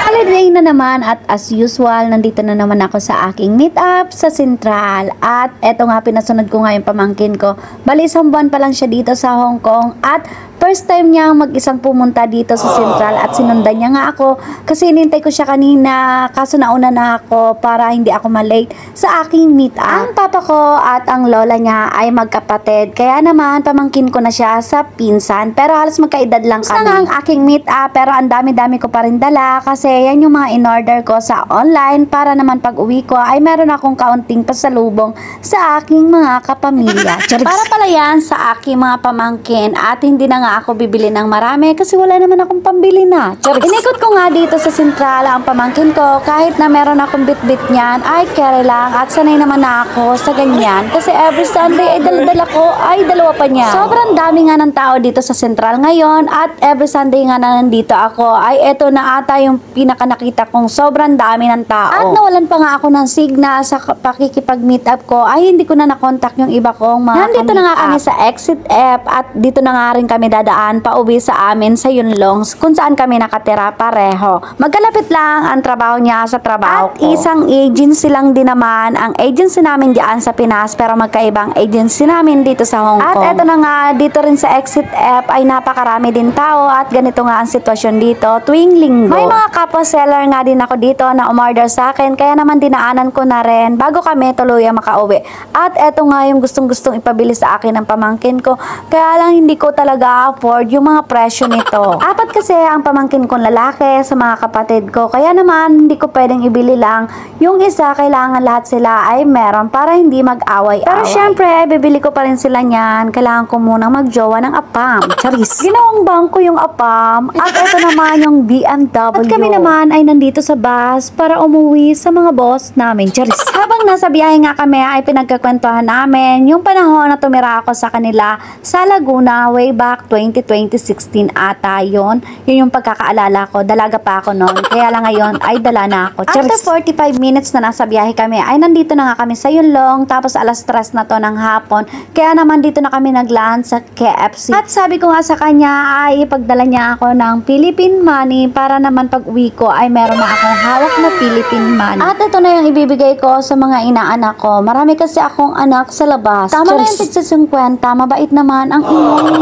Holiday na naman at as usual, nandito na naman ako sa aking meet-up sa Central. At eto nga, pinasunod ko nga yung pamangkin ko. Bali, isang buwan pa lang siya dito sa Hong Kong at first time niya mag-isang pumunta dito sa Central at sinundan niya nga ako kasi inintay ko siya kanina kaso nauna na ako para hindi ako malate sa aking meet-up. Ang papa ko at ang lola niya ay magkapatid kaya naman pamangkin ko na siya sa pinsan pero halos magkaedad lang kami. Basta nga ang aking meet-up pero ang dami-dami ko pa rin dala kasi yan yung mga in-order ko sa online para naman pag uwi ko ay meron akong kaunting pasalubong sa aking mga kapamilya. Para pala yan sa aking mga pamangkin at hindi na nga ako bibili ng marami kasi wala naman akong pambili na. Inikot ko nga dito sa Central ang pamangkin ko kahit na meron akong bit-bit niyan ay carry lang at sanay naman na ako sa ganyan kasi every Sunday ay dala-dala ko ay dalawa pa niya. Sobrang dami nga ng tao dito sa Central ngayon at every Sunday nga na nandito ako ay eto na ata yung pinaka-nakita kong sobrang dami ng tao. At nawalan pa nga ako ng signal sa pakikipag-meet up ko ay hindi ko na nakontak yung iba kong mga nandito na nga kami sa Exit F at dito na nga rin kami dadaan pauwi sa amin sa Yunlongs kung saan kami nakatira pareho. Magkalapit lang ang trabaho niya sa trabaho ko. At isang agency lang din naman ang agency namin diyan sa Pinas pero magkaibang agency namin dito sa Hong Kong. At eto na nga dito rin sa Exit F ay napakarami din tao at ganito nga ang sitwasyon dito tuwing linggo. May mga kapwa seller nga din ako dito na umorder sa akin kaya naman dinaanan ko na rin bago kami tuluyang makauwi. At eto nga yung gustong-gustong ipabili sa akin ng pamangkin ko kaya lang hindi ko talaga afford yung mga presyo nito. Apat kasi ang pamangkin kong lalaki sa mga kapatid ko kaya naman hindi ko pwedeng ibili lang yung isa, kailangan lahat sila ay meron para hindi mag-away-away. Pero syempre bibili ko pa rin sila niyan, kailangan ko munang magjowa ng apam. Charis. Ginawang bangko yung apam at ito naman yung BMW. At kami naman ay nandito sa bus para umuwi sa mga boss namin. Charis. Habang nasa biyahe nga kami ay pinagkakwentuhan namin yung panahon na tumira ako sa kanila sa Laguna way back 2016 ata yun. Yun yung pagkakaalala ko. Dalaga pa ako noon. Kaya lang ngayon ay dala na ako. Charis. After 45 minutes na nasa biyahe kami ay nandito na nga kami sa Yunlong tapos alas 3 na to ng hapon. Kaya naman dito na kami nag-lunch sa KFC. At sabi ko nga sa kanya ay ipagdala niya ako ng Philippine money para naman pag uwi ko ay meron na akong hawak na Philippine money. At ito na yung ibibigay ko sa mga inaanak ko. Marami kasi akong anak sa labas. Tama na yung 50, mabait naman ang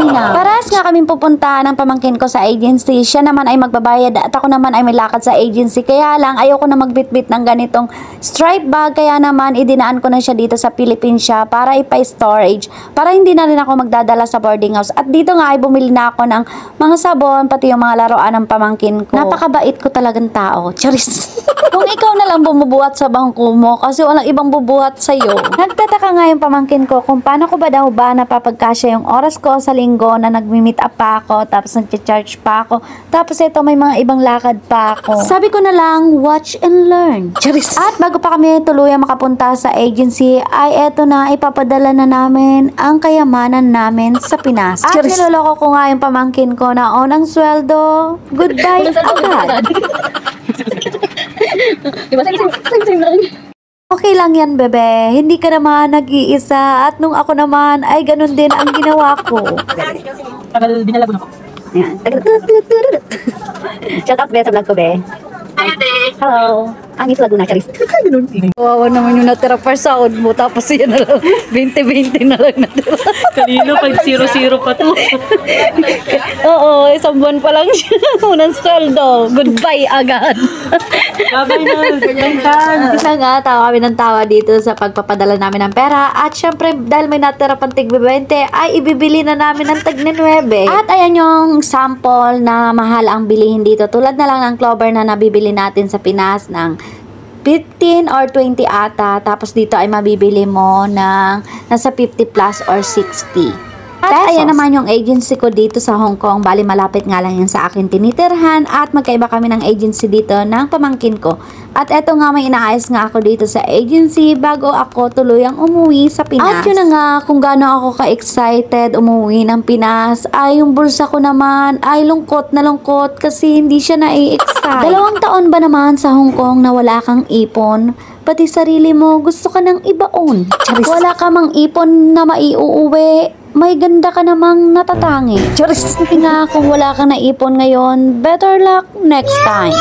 ina. Parehas nga kaming pupunta ng pamangkin ko sa agency. Siya naman ay magbabayad at ako naman ay may lakad sa agency. Kaya lang ayoko na magbitbit ng ganitong stripe bag. Kaya naman idinaan ko na siya dito sa Philippine shop para ipa-storage. Para hindi na rin ako magdadala sa boarding house. At dito nga ay bumili na ako ng mga sabon pati yung mga laruan ng pamangkin ko. Napakabait ko talagang tao. Charis. Kung ikaw na lang bumubuhat sa bangko mo kasi walang ibang bubuhat sa'yo. Nagtataka nga yung pamangkin ko kung paano ko ba daw ba napapagkasya yung oras ko sa linggo na nagmi-meet up pa ako tapos nag-charge pa ako tapos ito may mga ibang lakad pa ako. Sabi ko na lang, watch and learn. Charis. At bago pa kami tuluyang makapunta sa agency ay eto na ipapadala na namin ang kayamanan namin sa Pinas. At niloloko ko nga yung pamangkin ko na unang sweldo, goodbye agad. Okay lang yan, bebe. Hindi ka naman nag-iisa at nung ako naman ay ganun din ang ginawa ko. Tagal binalago na po. Yan. Shout out, be, sa vlog ko, be. Hello. Angis Laguna, Charis. Wawa naman yung natira per sound mo. Tapos yan na lang. 20-20 na lang natira. Kanina 5-0-0 pa to. Oo, isang buwan pa lang siya. Unang sweldo. Goodbye agad. Babay na. Gagandang. Isa nga, tawa kami ng tawa dito sa pagpapadala namin ng pera. At syempre, dahil may natira pang tig-20, ay ibibili na namin ng tag-9. At ayan yung sample na mahal ang bilihin dito. Tulad na lang ng clover na nabibili natin sa Pinas ng 15 or 20 ata. Tapos dito ay mabibili mo ng nasa 50 plus or 60. At ayan naman yung agency ko dito sa Hong Kong. Bali malapit nga lang yan sa akin tinitirhan. At magkaiba kami ng agency dito ng pamangkin ko. At eto nga may inaayos nga ako dito sa agency bago ako tuluyang umuwi sa Pinas. At yun na nga kung gaano ako ka-excited umuwi ng Pinas ay yung bulsa ko naman ay lungkot na lungkot kasi hindi siya na-excite. 2 taon ba naman sa Hong Kong na wala kang ipon? Pati sarili mo gusto ka ng ibaon. Charis. Wala ka mang ipon na maiuuwi. may ganda ka namang natatangi. Charis nga kung wala kang naipon ngayon, better luck next time.